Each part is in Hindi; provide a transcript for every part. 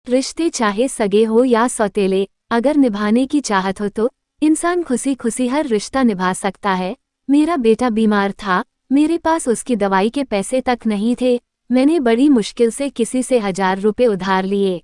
रिश्ते चाहे सगे हो या सौतेले, अगर निभाने की चाहत हो तो इंसान खुशी खुशी हर रिश्ता निभा सकता है। मेरा बेटा बीमार था, मेरे पास उसकी दवाई के पैसे तक नहीं थे। मैंने बड़ी मुश्किल से किसी से 1000 रुपए उधार लिए।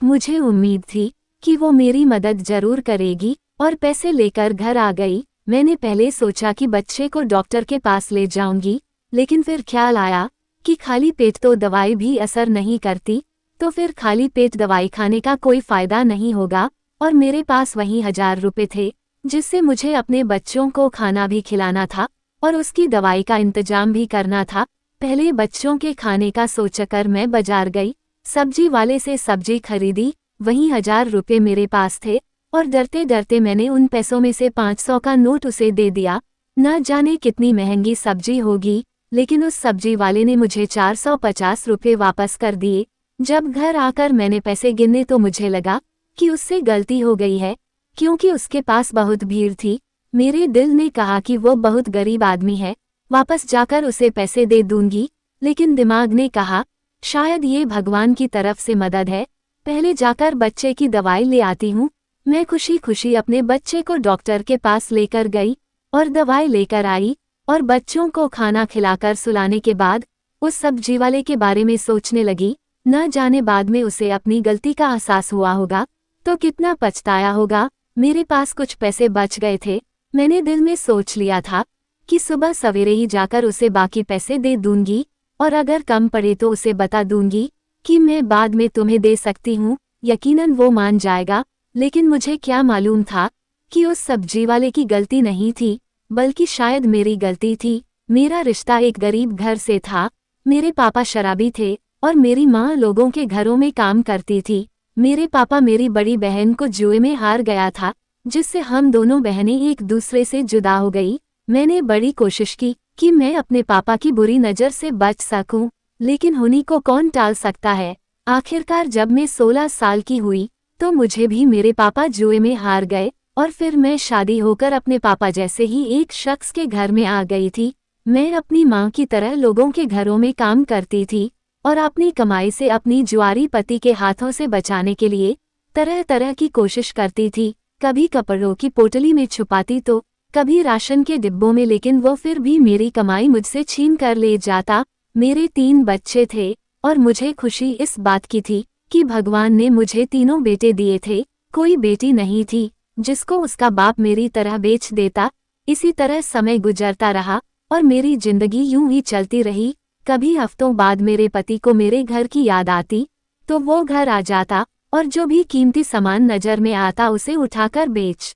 मुझे उम्मीद थी कि वो मेरी मदद जरूर करेगी और पैसे लेकर घर आ गई। मैंने पहले सोचा कि बच्चे को डॉक्टर के पास ले जाऊंगी, लेकिन फिर ख्याल आया कि खाली पेट तो दवाई भी असर नहीं करती, तो फिर खाली पेट दवाई खाने का कोई फायदा नहीं होगा। और मेरे पास वही 1000 रुपए थे, जिससे मुझे अपने बच्चों को खाना भी खिलाना था और उसकी दवाई का इंतजाम भी करना था। पहले बच्चों के खाने का सोचकर मैं बाजार गई, सब्जी वाले से सब्जी खरीदी। वही 1000 रुपए मेरे पास थे और डरते डरते मैंने उन पैसों में से 500 का नोट उसे दे दिया। न जाने कितनी महंगी सब्जी होगी, लेकिन उस सब्जी वाले ने मुझे 450 रुपए वापस कर दिए। जब घर आकर मैंने पैसे गिने तो मुझे लगा कि उससे गलती हो गई है, क्योंकि उसके पास बहुत भीड़ थी। मेरे दिल ने कहा कि वो बहुत गरीब आदमी है, वापस जाकर उसे पैसे दे दूंगी। लेकिन दिमाग ने कहा शायद ये भगवान की तरफ से मदद है, पहले जाकर बच्चे की दवाई ले आती हूँ। मैं खुशी खुशी अपने बच्चे को डॉक्टर के पास लेकर गई और दवाई लेकर आई और बच्चों को खाना खिलाकर सुलाने के बाद उस सब्जी वाले के बारे में सोचने लगी। न जाने बाद में उसे अपनी गलती का एहसास हुआ होगा तो कितना पछताया होगा। मेरे पास कुछ पैसे बच गए थे। मैंने दिल में सोच लिया था कि सुबह सवेरे ही जाकर उसे बाकी पैसे दे दूंगी और अगर कम पड़े तो उसे बता दूंगी कि मैं बाद में तुम्हें दे सकती हूँ। यकीनन वो मान जाएगा। लेकिन मुझे क्या मालूम था कि उस सब्जी वाले की गलती नहीं थी, बल्कि शायद मेरी गलती थी। मेरा रिश्ता एक गरीब घर से था। मेरे पापा शराबी थे और मेरी माँ लोगों के घरों में काम करती थी। मेरे पापा मेरी बड़ी बहन को जुए में हार गया था, जिससे हम दोनों बहनें एक दूसरे से जुदा हो गई। मैंने बड़ी कोशिश की कि मैं अपने पापा की बुरी नज़र से बच सकूं, लेकिन उन्हीं को कौन टाल सकता है। आखिरकार जब मैं 16 साल की हुई तो मुझे भी मेरे पापा जुए में हार गए और फिर मैं शादी होकर अपने पापा जैसे ही एक शख्स के घर में आ गई थी। मैं अपनी माँ की तरह लोगों के घरों में काम करती थी और अपनी कमाई से अपनी जुआरी पति के हाथों से बचाने के लिए तरह तरह की कोशिश करती थी। कभी कपड़ों की पोटली में छुपाती तो कभी राशन के डिब्बों में, लेकिन वो फिर भी मेरी कमाई मुझसे छीन कर ले जाता। मेरे 3 बच्चे थे और मुझे खुशी इस बात की थी कि भगवान ने मुझे तीनों बेटे दिए थे। कोई बेटी नहीं थी जिसको उसका बाप मेरी तरह बेच देता। इसी तरह समय गुजरता रहा और मेरी जिंदगी यूं ही चलती रही। कभी हफ्तों बाद मेरे पति को मेरे घर की याद आती तो वो घर आ जाता और जो भी कीमती सामान नजर में आता उसे उठाकर बेच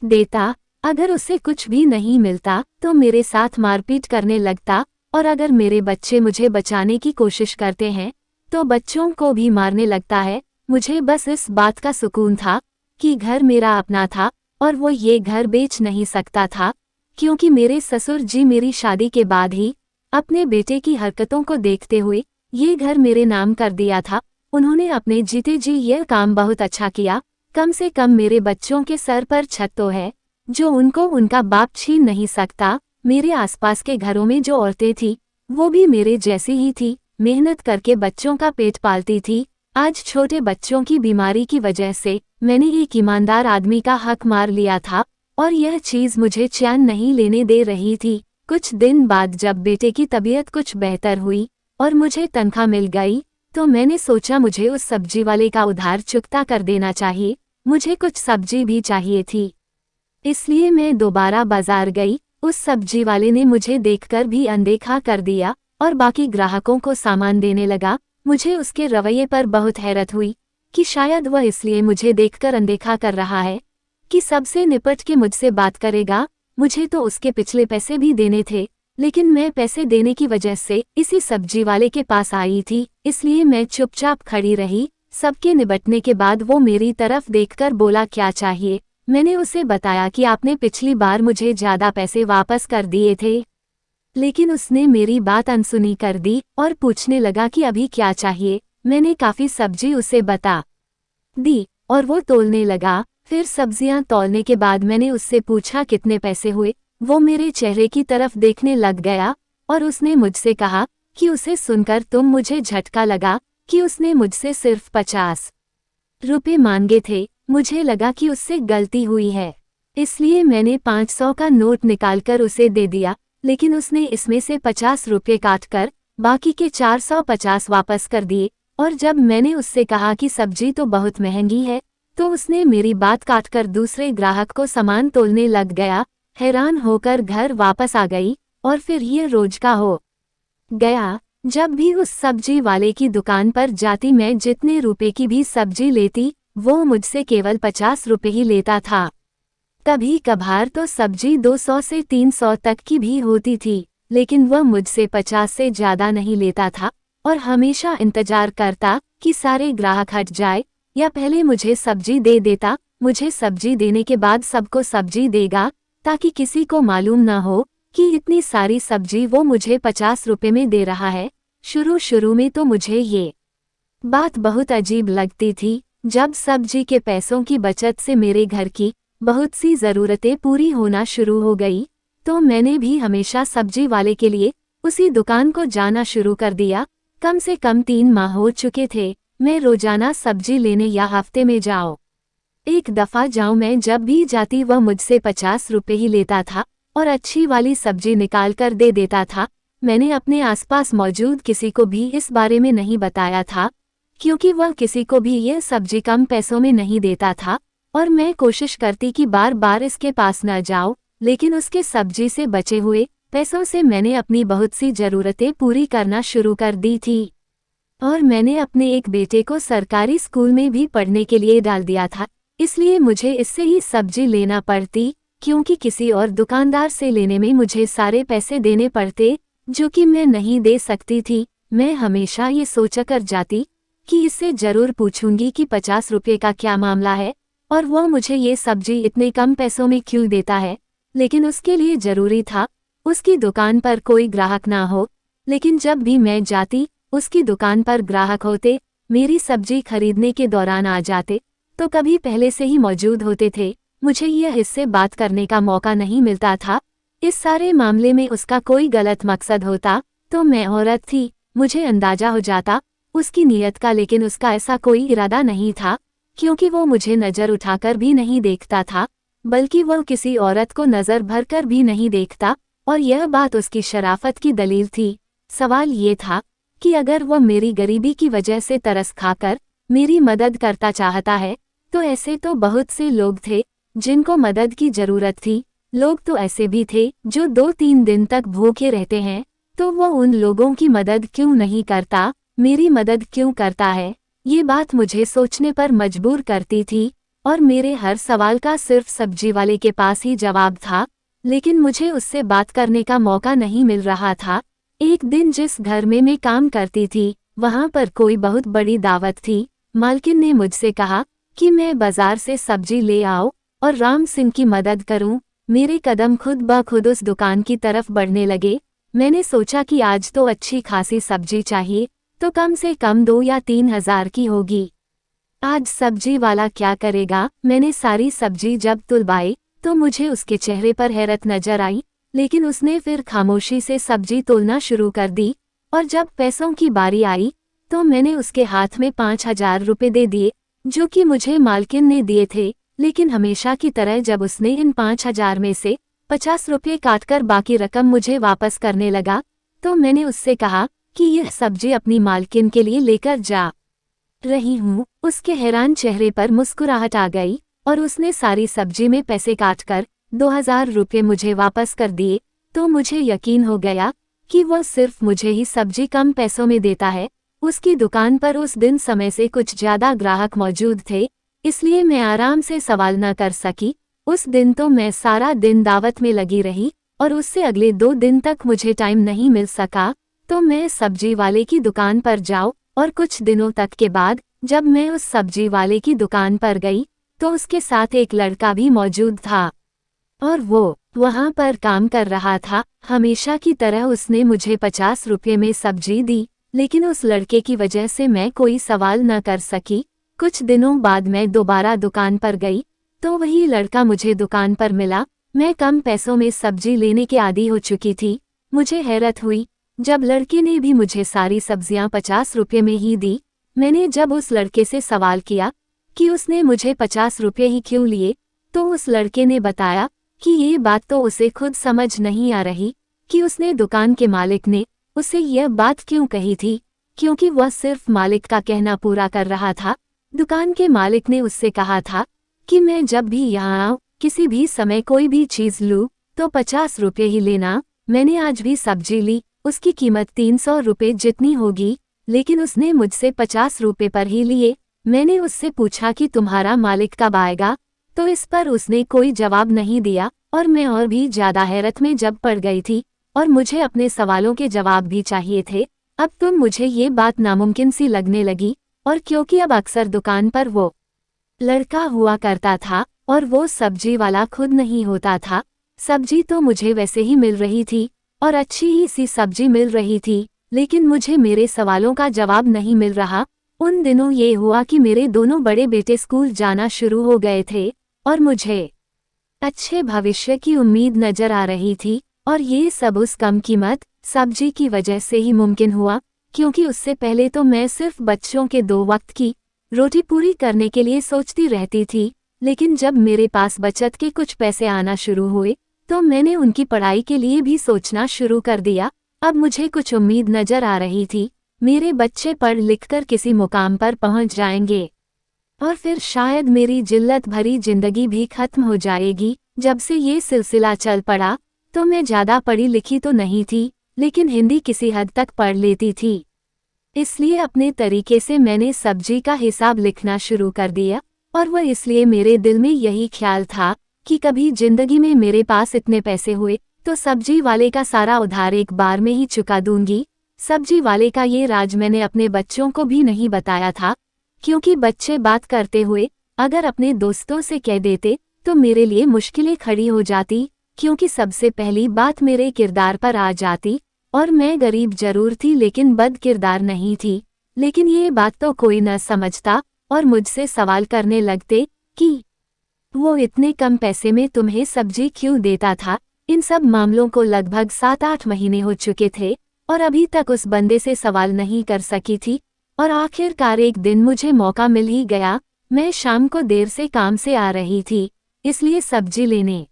देता। अगर उससे कुछ भी नहीं मिलता तो मेरे साथ मारपीट करने लगता, और अगर मेरे बच्चे मुझे बचाने की कोशिश करते हैं तो बच्चों को भी मारने लगता है। मुझे बस इस बात का सुकून था कि घर मेरा अपना था और वो ये घर बेच नहीं सकता था, क्योंकि मेरे ससुर जी मेरी शादी के बाद ही अपने बेटे की हरकतों को देखते हुए ये घर मेरे नाम कर दिया था। उन्होंने अपने जीते जी यह काम बहुत अच्छा किया। कम से कम मेरे बच्चों के सर पर छत तो है जो उनको उनका बाप छीन नहीं सकता। मेरे आसपास के घरों में जो औरतें थी वो भी मेरे जैसी ही थी, मेहनत करके बच्चों का पेट पालती थी। आज छोटे बच्चों की बीमारी की वजह से मैंने एक ईमानदार आदमी का हक मार लिया था और यह चीज मुझे चैन नहीं लेने दे रही थी। कुछ दिन बाद जब बेटे की तबीयत कुछ बेहतर हुई और मुझे तनख्वाह मिल गई तो मैंने सोचा मुझे उस सब्जी वाले का उधार चुकता कर देना चाहिए। मुझे कुछ सब्जी भी चाहिए थी, इसलिए मैं दोबारा बाजार गई। उस सब्जी वाले ने मुझे देखकर भी अनदेखा कर दिया और बाकी ग्राहकों को सामान देने लगा। मुझे उसके रवैये पर बहुत हैरत हुई कि शायद वह इसलिए मुझे देखकर अनदेखा कर रहा है कि सबसे निपट के मुझसे बात करेगा। मुझे तो उसके पिछले पैसे भी देने थे, लेकिन मैं पैसे देने की वजह से इसी सब्जी वाले के पास आई थी, इसलिए मैं चुपचाप खड़ी रही। सबके निपटने के बाद वो मेरी तरफ देखकर बोला, क्या चाहिए? मैंने उसे बताया कि आपने पिछली बार मुझे ज्यादा पैसे वापस कर दिए थे, लेकिन उसने मेरी बात अनसुनी कर दी और पूछने लगा कि अभी क्या चाहिए। मैंने काफी सब्जी उसे बता दी और वो तोलने लगा। फिर सब्जियां तौलने के बाद मैंने उससे पूछा कितने पैसे हुए। वो मेरे चेहरे की तरफ देखने लग गया और उसने मुझसे कहा कि उसे सुनकर मुझे झटका लगा कि उसने मुझसे सिर्फ 50 रुपए मांगे थे। मुझे लगा कि उससे गलती हुई है, इसलिए मैंने 500 का नोट निकालकर उसे दे दिया, लेकिन उसने इसमें से 50 रुपए काटकर बाकी के 450 वापस कर दिए। और जब मैंने उससे कहा कि सब्जी तो बहुत महंगी है, तो उसने मेरी बात काटकर दूसरे ग्राहक को सामान तोलने लग गया। हैरान होकर घर वापस आ गई और फिर ये रोज का हो गया। जब भी उस सब्जी वाले की दुकान पर जाती, मैं जितने रुपए की भी सब्जी लेती, वो मुझसे केवल 50 रुपए ही लेता था। कभी कभार तो सब्जी 200 से 300 तक की भी होती थी, लेकिन वह मुझसे 50 से ज्यादा नहीं लेता था और हमेशा इंतजार करता कि सारे ग्राहक हट जाए या पहले मुझे सब्जी दे देता। मुझे सब्जी देने के बाद सबको सब्जी देगा, ताकि किसी को मालूम ना हो कि इतनी सारी सब्जी वो मुझे 50 रुपए में दे रहा है। शुरू में तो मुझे ये बात बहुत अजीब लगती थी। जब सब्जी के पैसों की बचत से मेरे घर की बहुत सी ज़रूरतें पूरी होना शुरू हो गई, तो मैंने भी हमेशा सब्जी वाले के लिए उसी दुकान को जाना शुरू कर दिया। कम से कम 3 माह हो चुके थे मैं रोजाना सब्जी लेने या हफ्ते में जाऊं एक दफ़ा जाऊं। मैं जब भी जाती वह मुझसे 50 रुपए ही लेता था और अच्छी वाली सब्जी निकाल कर दे देता था। मैंने अपने आसपास मौजूद किसी को भी इस बारे में नहीं बताया था, क्योंकि वह किसी को भी यह सब्जी कम पैसों में नहीं देता था और मैं कोशिश करती कि बार बार इसके पास न जाऊं। लेकिन उसके सब्जी से बचे हुए पैसों से मैंने अपनी बहुत सी ज़रूरतें पूरी करना शुरू कर दी थी और मैंने अपने एक बेटे को सरकारी स्कूल में भी पढ़ने के लिए डाल दिया था, इसलिए मुझे इससे ही सब्जी लेना पड़ती, क्योंकि किसी और दुकानदार से लेने में मुझे सारे पैसे देने पड़ते जो कि मैं नहीं दे सकती थी। मैं हमेशा ये सोचकर जाती कि इससे जरूर पूछूंगी कि 50 रुपये का क्या मामला है और वह मुझे ये सब्जी इतने कम पैसों में क्यों देता है। लेकिन उसके लिए जरूरी था उसकी दुकान पर कोई ग्राहक ना हो। लेकिन जब भी मैं जाती उसकी दुकान पर ग्राहक होते, मेरी सब्जी खरीदने के दौरान आ जाते, तो कभी पहले से ही मौजूद होते थे। मुझे यह इससे बात करने का मौका नहीं मिलता था। इस सारे मामले में उसका कोई गलत मकसद होता तो मैं औरत थी, मुझे अंदाजा हो जाता उसकी नीयत का, लेकिन उसका ऐसा कोई इरादा नहीं था, क्योंकि वो मुझे नज़र उठाकर भी नहीं देखता था, बल्कि वह किसी औरत को नज़र भरकर भी नहीं देखता, और यह बात उसकी शराफत की दलील थी। सवाल ये था कि अगर वह मेरी गरीबी की वजह से तरस खाकर मेरी मदद करता चाहता है, तो ऐसे तो बहुत से लोग थे जिनको मदद की जरूरत थी। लोग तो ऐसे भी थे जो 2-3 दिन तक भूखे रहते हैं, तो वो उन लोगों की मदद क्यों नहीं करता, मेरी मदद क्यों करता है। ये बात मुझे सोचने पर मजबूर करती थी और मेरे हर सवाल का सिर्फ सब्जी वाले के पास ही जवाब था, लेकिन मुझे उससे बात करने का मौका नहीं मिल रहा था। एक दिन जिस घर में मैं काम करती थी, वहाँ पर कोई बहुत बड़ी दावत थी। मालकिन ने मुझसे कहा कि मैं बाजार से सब्जी ले आऊं और राम सिंह की मदद करूं। मेरे कदम खुद ब खुद उस दुकान की तरफ बढ़ने लगे। मैंने सोचा कि आज तो अच्छी खासी सब्जी चाहिए, तो कम से कम 2 या 3 हज़ार की होगी। आज सब्जी वाला क्या करेगा। मैंने सारी सब्जी जब तुलवाई तो मुझे उसके चेहरे पर हैरत नजर आई, लेकिन उसने फिर खामोशी से सब्जी तोलना शुरू कर दी और जब पैसों की बारी आई तो मैंने उसके हाथ में 5,000 रुपये दे दिए, जो कि मुझे मालकिन ने दिए थे। लेकिन हमेशा की तरह जब उसने इन 5,000 में से 50 रुपये काटकर बाकी रकम मुझे वापस करने लगा, तो मैंने उससे कहा कि यह सब्जी अपनी मालकिन के लिए लेकर जा रही हूँ। उसके हैरान चेहरे पर मुस्कुराहट आ गई और उसने सारी सब्जी में पैसे काटकर 2,000 रुपये मुझे वापस कर दिए। तो मुझे यकीन हो गया कि वह सिर्फ मुझे ही सब्जी कम पैसों में देता है। उसकी दुकान पर उस दिन समय से कुछ ज्यादा ग्राहक मौजूद थे, इसलिए मैं आराम से सवाल न कर सकी। उस दिन तो मैं सारा दिन दावत में लगी रही और उससे अगले 2 दिन तक मुझे टाइम नहीं मिल सका। तो मैं सब्जी वाले की दुकान पर जाऊं और कुछ दिनों तक के बाद जब मैं उस सब्जी वाले की दुकान पर गई तो उसके साथ एक लड़का भी मौजूद था और वो वहां पर काम कर रहा था। हमेशा की तरह उसने मुझे 50 रुपये में सब्जी दी, लेकिन उस लड़के की वजह से मैं कोई सवाल न कर सकी। कुछ दिनों बाद मैं दोबारा दुकान पर गई तो वही लड़का मुझे दुकान पर मिला। मैं कम पैसों में सब्जी लेने के आदी हो चुकी थी। मुझे हैरत हुई जब लड़के ने भी मुझे सारी सब्जियां 50 रुपये में ही दी। मैंने जब उस लड़के से सवाल किया कि उसने मुझे 50 रुपये ही क्यों लिए, तो उस लड़के ने बताया कि ये बात तो उसे खुद समझ नहीं आ रही कि उसने दुकान के मालिक ने उसे यह बात क्यों कही थी, क्योंकि वह सिर्फ मालिक का कहना पूरा कर रहा था। दुकान के मालिक ने उससे कहा था कि मैं जब भी यहाँ आऊँ, किसी भी समय कोई भी चीज़ लूँ तो 50 रुपये ही लेना। मैंने आज भी सब्जी ली, उसकी कीमत 300 रुपये जितनी होगी, लेकिन उसने मुझसे 50 रुपये पर ही लिए। मैंने उससे पूछा कि तुम्हारा मालिक कब आएगा, तो इस पर उसने कोई जवाब नहीं दिया और मैं और भी ज़्यादा हैरत में जब पड़ गई थी और मुझे अपने सवालों के जवाब भी चाहिए थे। अब तो मुझे ये बात नामुमकिन सी लगने लगी, और क्योंकि अब अक्सर दुकान पर वो लड़का हुआ करता था और वो सब्जी वाला खुद नहीं होता था। सब्जी तो मुझे वैसे ही मिल रही थी और अच्छी ही सी सब्जी मिल रही थी, लेकिन मुझे मेरे सवालों का जवाब नहीं मिल रहा। उन दिनों ये हुआ कि मेरे दोनों बड़े बेटे स्कूल जाना शुरू हो गए थे और मुझे अच्छे भविष्य की उम्मीद नजर आ रही थी, और ये सब उस कम कीमत सब्जी की वजह से ही मुमकिन हुआ, क्योंकि उससे पहले तो मैं सिर्फ बच्चों के 2 वक्त की रोटी पूरी करने के लिए सोचती रहती थी। लेकिन जब मेरे पास बचत के कुछ पैसे आना शुरू हुए तो मैंने उनकी पढ़ाई के लिए भी सोचना शुरू कर दिया। अब मुझे कुछ उम्मीद नजर आ रही थी, मेरे बच्चे पढ़ लिखकर किसी मुकाम पर पहुंच जाएंगे और फिर शायद मेरी जिल्लत भरी जिंदगी भी खत्म हो जाएगी। जब से ये सिलसिला चल पड़ा तो मैं ज़्यादा पढ़ी लिखी तो नहीं थी, लेकिन हिंदी किसी हद तक पढ़ लेती थी। इसलिए अपने तरीके से मैंने सब्जी का हिसाब लिखना शुरू कर दिया, और वह इसलिए मेरे दिल में यही ख्याल था कि कभी जिंदगी में मेरे पास इतने पैसे हुए तो सब्जी वाले का सारा उधार एक बार में ही चुका दूंगी। सब्जी वाले का ये राज मैंने अपने बच्चों को भी नहीं बताया था, क्योंकि बच्चे बात करते हुए अगर अपने दोस्तों से कह देते तो मेरे लिए मुश्किलें खड़ी हो जाती, क्योंकि सबसे पहली बात मेरे किरदार पर आ जाती, और मैं गरीब जरूर थी लेकिन बद किरदार नहीं थी। लेकिन ये बात तो कोई न समझता और मुझसे सवाल करने लगते कि वो इतने कम पैसे में तुम्हें सब्जी क्यों देता था। इन सब मामलों को लगभग 7-8 महीने हो चुके थे और अभी तक उस बंदे से सवाल नहीं कर सकी थी, और आखिरकार एक दिन मुझे मौका मिल ही गया। मैं शाम को देर से काम से आ रही थी, इसलिए सब्जी लेने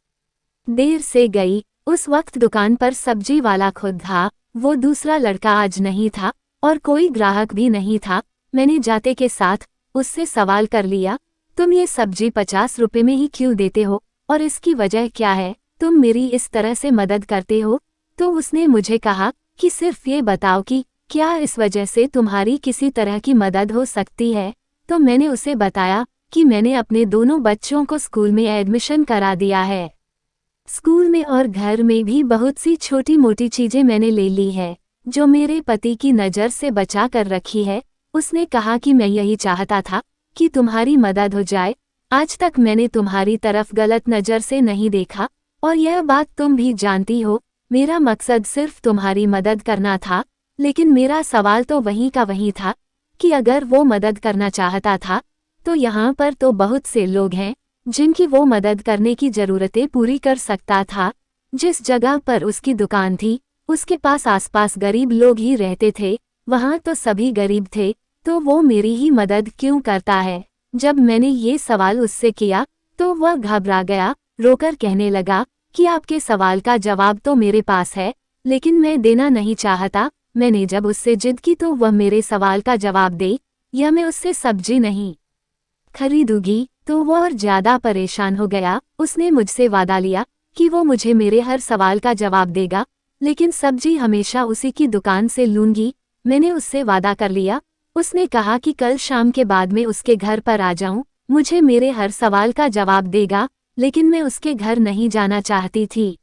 देर से गई। उस वक्त दुकान पर सब्जी वाला खुद था, वो दूसरा लड़का आज नहीं था और कोई ग्राहक भी नहीं था। मैंने जाते के साथ उससे सवाल कर लिया, तुम ये सब्जी 50 रुपये में ही क्यों देते हो और इसकी वजह क्या है, तुम मेरी इस तरह से मदद करते हो। तो उसने मुझे कहा कि सिर्फ ये बताओ कि क्या इस वजह से तुम्हारी किसी तरह की मदद हो सकती है। तो मैंने उसे बताया कि मैंने अपने दोनों बच्चों को स्कूल में एडमिशन करा दिया है। स्कूल में और घर में भी बहुत सी छोटी मोटी चीजें मैंने ले ली है जो मेरे पति की नज़र से बचा कर रखी है। उसने कहा कि मैं यही चाहता था कि तुम्हारी मदद हो जाए। आज तक मैंने तुम्हारी तरफ गलत नज़र से नहीं देखा, और यह बात तुम भी जानती हो। मेरा मकसद सिर्फ तुम्हारी मदद करना था, लेकिन मेरा सवाल तो वहीं का वहीं था कि अगर वो मदद करना चाहता था तो यहाँ पर तो बहुत से लोग हैं जिनकी वो मदद करने की ज़रूरतें पूरी कर सकता था। जिस जगह पर उसकी दुकान थी उसके पास आसपास गरीब लोग ही रहते थे, वहाँ तो सभी गरीब थे, तो वो मेरी ही मदद क्यों करता है। जब मैंने ये सवाल उससे किया तो वह घबरा गया, रोकर कहने लगा कि आपके सवाल का जवाब तो मेरे पास है, लेकिन मैं देना नहीं चाहता। मैंने जब उससे जिद की तो वह मेरे सवाल का जवाब दे या मैं उससे सब्जी नहीं खरीदूंगी, तो वह और ज़्यादा परेशान हो गया। उसने मुझसे वादा लिया कि वो मुझे मेरे हर सवाल का जवाब देगा, लेकिन सब्जी हमेशा उसी की दुकान से लूंगी। मैंने उससे वादा कर लिया। उसने कहा कि कल शाम के बाद मैं उसके घर पर आ जाऊं, मुझे मेरे हर सवाल का जवाब देगा, लेकिन मैं उसके घर नहीं जाना चाहती थी।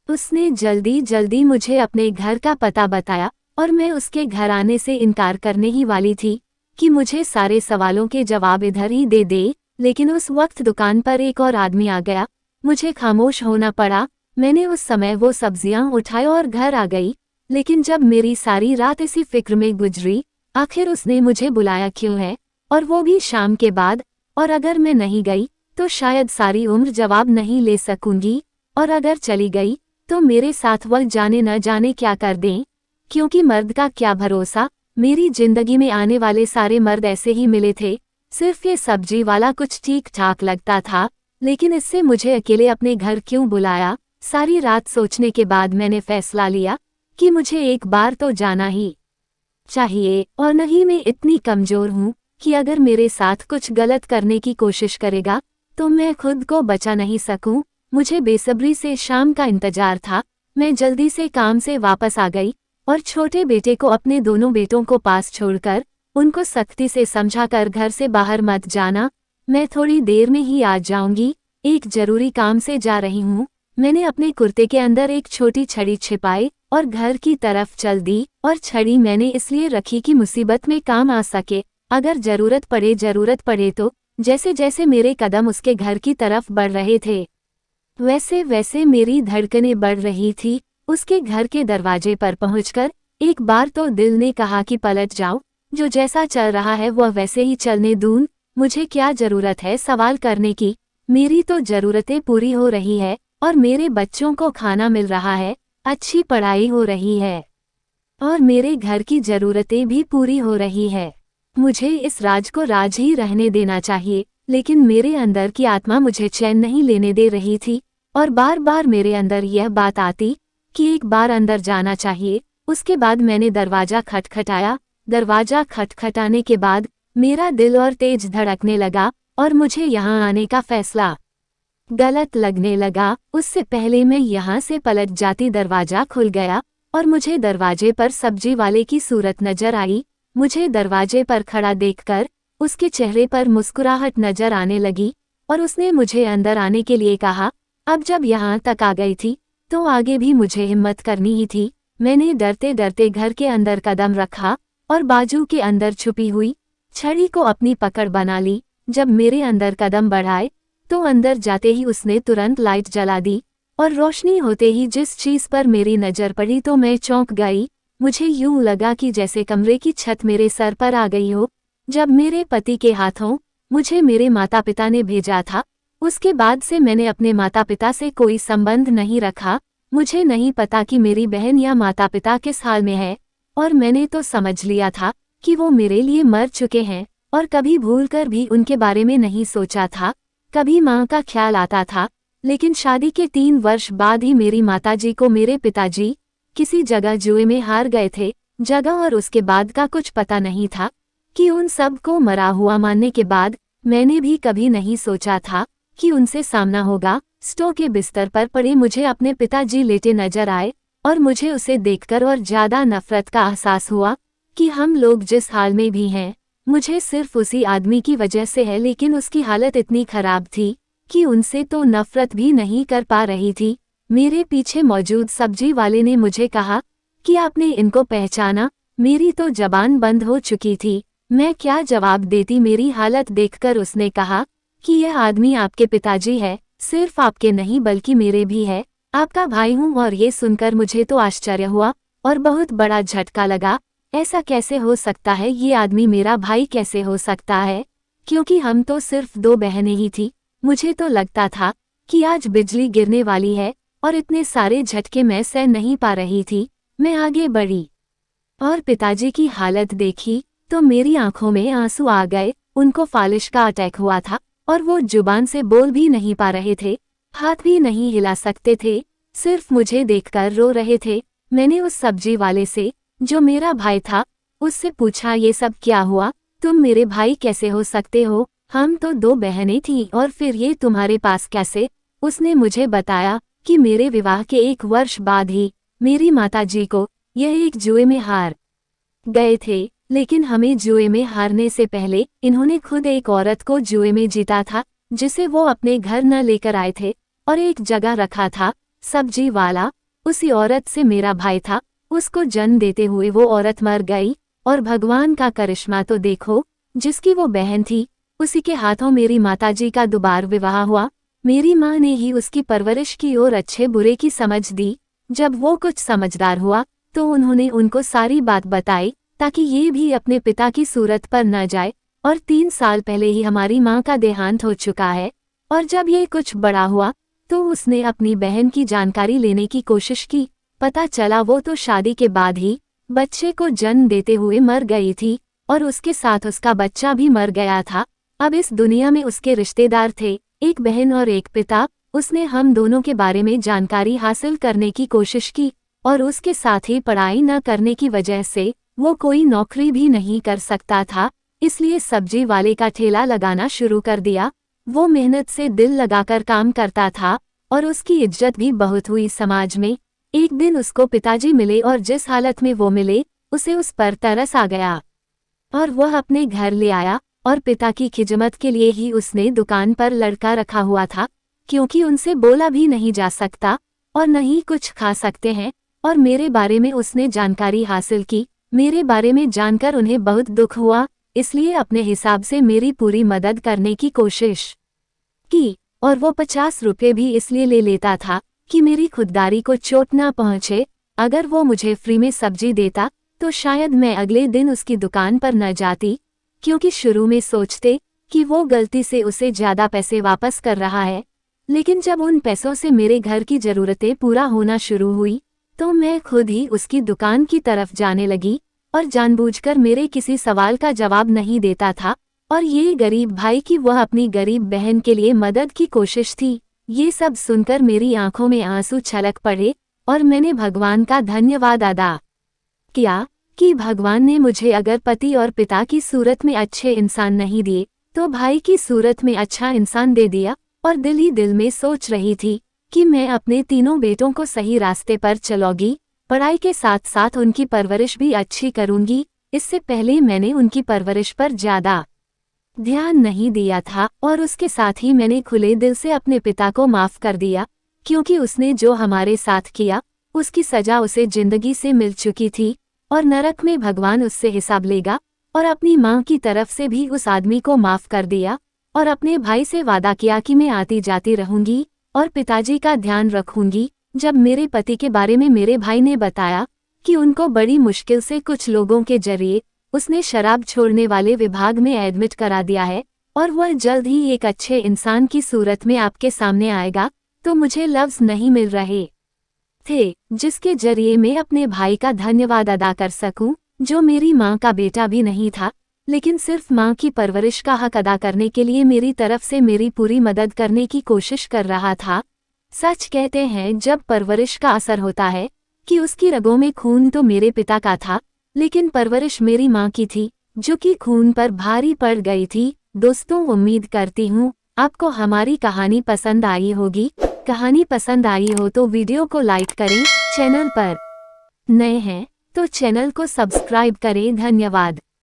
उसने जल्दी जल्दी मुझे अपने घर का पता बताया और मैं उसके घर आने से इनकार करने ही वाली थी कि मुझे सारे सवालों के जवाब इधर ही दे दे, लेकिन उस वक्त दुकान पर एक और आदमी आ गया। मुझे खामोश होना पड़ा। मैंने उस समय वो सब्जियां उठाई और घर आ गई, लेकिन जब मेरी सारी रात इसी फिक्र में गुजरी आखिर उसने मुझे बुलाया क्यों है, और वो भी शाम के बाद, और अगर मैं नहीं गई तो शायद सारी उम्र जवाब नहीं ले सकूंगी, और अगर चली गई तो मेरे साथ वह जाने न जाने क्या कर दें, क्योंकि मर्द का क्या भरोसा। मेरी जिंदगी में आने वाले सारे मर्द ऐसे ही मिले थे, सिर्फ ये सब्जी वाला कुछ ठीक ठाक लगता था, लेकिन इससे मुझे अकेले अपने घर क्यों बुलाया। सारी रात सोचने के बाद मैंने फैसला लिया कि मुझे एक बार तो जाना ही चाहिए, और नहीं मैं इतनी कमजोर हूँ कि अगर मेरे साथ कुछ गलत करने की कोशिश करेगा तो मैं खुद को बचा नहीं सकूं। मुझे बेसब्री से शाम का इंतजार था। मैं जल्दी से काम से वापस आ गई और छोटे बेटे को अपने दोनों बेटों को पास छोड़कर उनको सख्ती से समझाकर घर से बाहर मत जाना, मैं थोड़ी देर में ही आ जाऊंगी, एक जरूरी काम से जा रही हूँ। मैंने अपने कुर्ते के अंदर एक छोटी छड़ी छिपाई और घर की तरफ चल दी, और छड़ी मैंने इसलिए रखी कि मुसीबत में काम आ सके, अगर जरूरत पड़े तो। जैसे जैसे मेरे कदम उसके घर की तरफ बढ़ रहे थे, वैसे वैसे मेरी धड़कनें बढ़ रही थी। उसके घर के दरवाजे पर पहुंचकर एक बार तो दिल ने कहा कि पलट जाओ, जो जैसा चल रहा है वह वैसे ही चलने दूं, मुझे क्या जरूरत है सवाल करने की। मेरी तो जरूरतें पूरी हो रही है और मेरे बच्चों को खाना मिल रहा है, अच्छी पढ़ाई हो रही है और मेरे घर की जरूरतें भी पूरी हो रही है। मुझे इस राज को राज ही रहने देना चाहिए, लेकिन मेरे अंदर की आत्मा मुझे चैन नहीं लेने दे रही थी और बार बार मेरे अंदर यह बात आती कि एक बार अंदर जाना चाहिए। उसके बाद मैंने दरवाजा खटखटाया। दरवाजा खटखटाने के बाद मेरा दिल और तेज धड़कने लगा और मुझे यहाँ आने का फैसला गलत लगने लगा। उससे पहले मैं यहाँ से पलट जाती, दरवाजा खुल गया और मुझे दरवाजे पर सब्जी वाले की सूरत नजर आई। मुझे दरवाजे पर खड़ा देखकर उसके चेहरे पर मुस्कुराहट नजर आने लगी और उसने मुझे अंदर आने के लिए कहा। अब जब यहाँ तक आ गई थी तो आगे भी मुझे हिम्मत करनी ही थी। मैंने डरते डरते घर के अंदर कदम रखा और बाजू के अंदर छुपी हुई छड़ी को अपनी पकड़ बना ली। जब मेरे अंदर कदम बढ़ाए तो अंदर जाते ही उसने तुरंत लाइट जला दी और रोशनी होते ही जिस चीज पर मेरी नजर पड़ी तो मैं चौंक गई। मुझे यूं लगा कि जैसे कमरे की छत मेरे सर पर आ गई हो। जब मेरे पति के हाथों मुझे मेरे माता पिता ने भेजा था, उसके बाद से मैंने अपने माता पिता से कोई संबंध नहीं रखा। मुझे नहीं पता कि मेरी बहन या माता पिता किस हाल में है, और मैंने तो समझ लिया था कि वो मेरे लिए मर चुके हैं, और कभी भूलकर भी उनके बारे में नहीं सोचा था। कभी माँ का ख्याल आता था, लेकिन शादी के 3 वर्ष बाद ही मेरी माताजी को मेरे पिताजी किसी जगह जुए में हार गए थे। जगह और उसके बाद का कुछ पता नहीं था कि उन सब को मरा हुआ मानने के बाद मैंने भी कभी नहीं सोचा था कि उनसे सामना होगा। स्टोव के बिस्तर पर पड़े मुझे अपने पिताजी लेटे नजर आए और मुझे उसे देखकर और ज्यादा नफरत का एहसास हुआ कि हम लोग जिस हाल में भी हैं, मुझे सिर्फ उसी आदमी की वजह से है। लेकिन उसकी हालत इतनी खराब थी कि उनसे तो नफरत भी नहीं कर पा रही थी। मेरे पीछे मौजूद सब्जी वाले ने मुझे कहा कि आपने इनको पहचाना। मेरी तो जबान बंद हो चुकी थी, मैं क्या जवाब देती। मेरी हालत देखकर उसने कहा कि यह आदमी आपके पिताजी है, सिर्फ आपके नहीं बल्कि मेरे भी है, आपका भाई हूँ। और ये सुनकर मुझे तो आश्चर्य हुआ और बहुत बड़ा झटका लगा। ऐसा कैसे हो सकता है, ये आदमी मेरा भाई कैसे हो सकता है, क्योंकि हम तो सिर्फ 2 बहनें ही थी। मुझे तो लगता था कि आज बिजली गिरने वाली है और इतने सारे झटके मैं सह नहीं पा रही थी। मैं आगे बढ़ी और पिताजी की हालत देखी तो मेरी आंखों में आंसू आ गए। उनको फालिश का अटैक हुआ था और वो जुबान से बोल भी नहीं पा रहे थे, हाथ भी नहीं हिला सकते थे, सिर्फ मुझे देखकर रो रहे थे। मैंने उस सब्जी वाले से, जो मेरा भाई था, उससे पूछा ये सब क्या हुआ, तुम मेरे भाई कैसे हो सकते हो, हम तो 2 बहनें थीं और फिर ये तुम्हारे पास कैसे। उसने मुझे बताया कि मेरे विवाह के 1 वर्ष बाद ही मेरी माताजी को यह एक जुए में हार गए थे, लेकिन हमें जुए में हारने से पहले इन्होंने खुद एक औरत को जुए में जीता था, जिसे वो अपने घर न लेकर आए थे और एक जगह रखा था। सब्जी वाला उसी औरत से मेरा भाई था, उसको जन्म देते हुए वो औरत मर गई और भगवान का करिश्मा तो देखो, जिसकी वो बहन थी उसी के हाथों मेरी माताजी का दोबारा विवाह हुआ। मेरी माँ ने ही उसकी परवरिश की और अच्छे बुरे की समझ दी। जब वो कुछ समझदार हुआ तो उन्होंने उनको सारी बात बताई ताकि ये भी अपने पिता की सूरत पर न जाए। और 3 साल पहले ही हमारी माँ का देहांत हो चुका है, और जब ये कुछ बड़ा हुआ तो उसने अपनी बहन की जानकारी लेने की कोशिश की। पता चला वो तो शादी के बाद ही बच्चे को जन्म देते हुए मर गई थी और उसके साथ उसका बच्चा भी मर गया था। अब इस दुनिया में उसके रिश्तेदार थे, एक बहन और एक पिता। उसने हम दोनों के बारे में जानकारी हासिल करने की कोशिश की और उसके साथ ही पढ़ाई न करने की वजह से वो कोई नौकरी भी नहीं कर सकता था, इसलिए सब्जी वाले का ठेला लगाना शुरू कर दिया। वो मेहनत से दिल लगाकर काम करता था और उसकी इज्जत भी बहुत हुई समाज में। एक दिन उसको पिताजी मिले और जिस हालत में वो मिले उसे उस पर तरस आ गया और वह अपने घर ले आया। और पिता की खिदमत के लिए ही उसने दुकान पर लड़का रखा हुआ था, क्योंकि उनसे बोला भी नहीं जा सकता और न ही कुछ खा सकते हैं। और मेरे बारे में उसने जानकारी हासिल की। मेरे बारे में जानकर उन्हें बहुत दुख हुआ, इसलिए अपने हिसाब से मेरी पूरी मदद करने की कोशिश की। और वो 50 रुपये भी इसलिए ले लेता था कि मेरी खुददारी को चोट ना पहुंचे। अगर वो मुझे फ्री में सब्जी देता तो शायद मैं अगले दिन उसकी दुकान पर न जाती, क्योंकि शुरू में सोचते कि वो गलती से उसे ज़्यादा पैसे वापस कर रहा है। लेकिन जब उन पैसों से मेरे घर की ज़रूरतें पूरा होना शुरू हुई तो मैं खुद ही उसकी दुकान की तरफ जाने लगी और जानबूझकर मेरे किसी सवाल का जवाब नहीं देता था। और ये गरीब भाई की वह अपनी गरीब बहन के लिए मदद की कोशिश थी। ये सब सुनकर मेरी आंखों में आंसू छलक पड़े और मैंने भगवान का धन्यवाद अदा किया कि भगवान ने मुझे अगर पति और पिता की सूरत में अच्छे इंसान नहीं दिए तो भाई की सूरत में अच्छा इंसान दे दिया। और दिल ही दिल में सोच रही थी कि मैं अपने तीनों बेटों को सही रास्ते पर चलाऊंगी, पढ़ाई के साथ साथ उनकी परवरिश भी अच्छी करूंगी। इससे पहले मैंने उनकी परवरिश पर ज़्यादा ध्यान नहीं दिया था और उसके साथ ही मैंने खुले दिल से अपने पिता को माफ़ कर दिया, क्योंकि उसने जो हमारे साथ किया उसकी सज़ा उसे जिंदगी से मिल चुकी थी और नरक में भगवान उससे हिसाब लेगा। और अपनी माँ की तरफ से भी उस आदमी को माफ़ कर दिया और अपने भाई से वादा किया कि मैं आती जाती रहूंगी और पिताजी का ध्यान रखूंगी। जब मेरे पति के बारे में मेरे भाई ने बताया कि उनको बड़ी मुश्किल से कुछ लोगों के जरिए उसने शराब छोड़ने वाले विभाग में एडमिट करा दिया है और वह जल्द ही एक अच्छे इंसान की सूरत में आपके सामने आएगा, तो मुझे लफ्ज़ नहीं मिल रहे थे जिसके जरिए मैं अपने भाई का धन्यवाद अदा कर सकूं, जो मेरी माँ का बेटा भी नहीं था, लेकिन सिर्फ माँ की परवरिश का हक अदा करने के लिए मेरी तरफ से मेरी पूरी मदद करने की कोशिश कर रहा था। सच कहते हैं जब परवरिश का असर होता है कि उसकी रगों में खून तो मेरे पिता का था, लेकिन परवरिश मेरी माँ की थी जो कि खून पर भारी पड़ गई थी। दोस्तों, उम्मीद करती हूँ आपको हमारी कहानी पसंद आई होगी। कहानी पसंद आई हो तो वीडियो को लाइक करें, चैनल पर नए हैं तो चैनल को सब्सक्राइब करें। धन्यवाद।